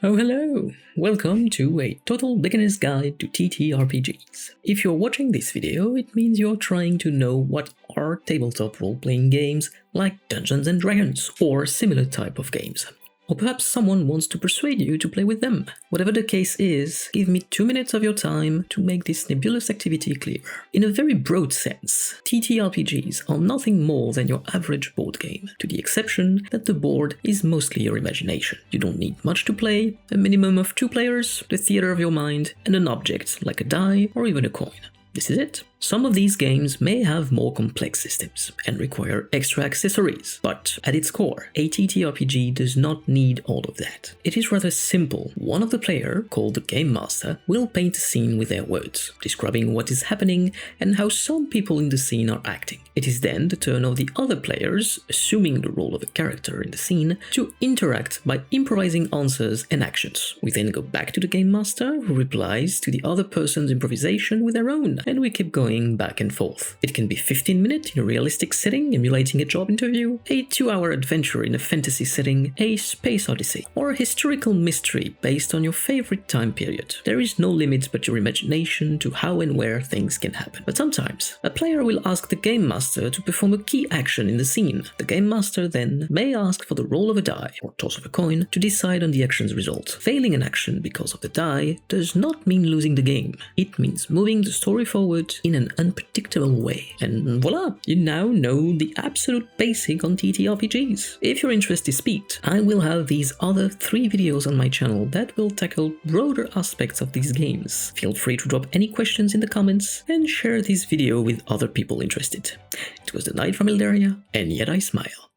Oh hello! Welcome to a total beginner's guide to TTRPGs. If you're watching this video, it means you're trying to know what are tabletop role-playing games like Dungeons & Dragons or similar type of games. Or perhaps someone wants to persuade you to play with them. Whatever the case is, give me 2 minutes of your time to make this nebulous activity clear. In a very broad sense, TTRPGs are nothing more than your average board game, to the exception that the board is mostly your imagination. You don't need much to play, a minimum of 2 players, the theater of your mind, and an object like a die or even a coin. This is it. Some of these games may have more complex systems and require extra accessories, but at its core, a TTRPG does not need all of that. It is rather simple. One of the players, called the Game Master, will paint a scene with their words, describing what is happening and how some people in the scene are acting. It is then the turn of the other players, assuming the role of a character in the scene, to interact by improvising answers and actions. We then go back to the Game Master, who replies to the other person's improvisation with their own, and we keep going back and forth. It can be 15 minutes in a realistic setting, emulating a job interview, a 2-hour adventure in a fantasy setting, a space odyssey, or a historical mystery based on your favorite time period. There is no limit but your imagination to how and where things can happen. But sometimes, a player will ask the Game Master to perform a key action in the scene. The Game Master then may ask for the roll of a die, or toss of a coin, to decide on the action's result. Failing an action because of the die does not mean losing the game. It means moving the story forward in an unpredictable way. And voila! You now know the absolute basic on TTRPGs. If your interest is piqued, I will have these other 3 videos on my channel that will tackle broader aspects of these games. Feel free to drop any questions in the comments and share this video with other people interested. It was the Knight from Elderia, and yet I smile.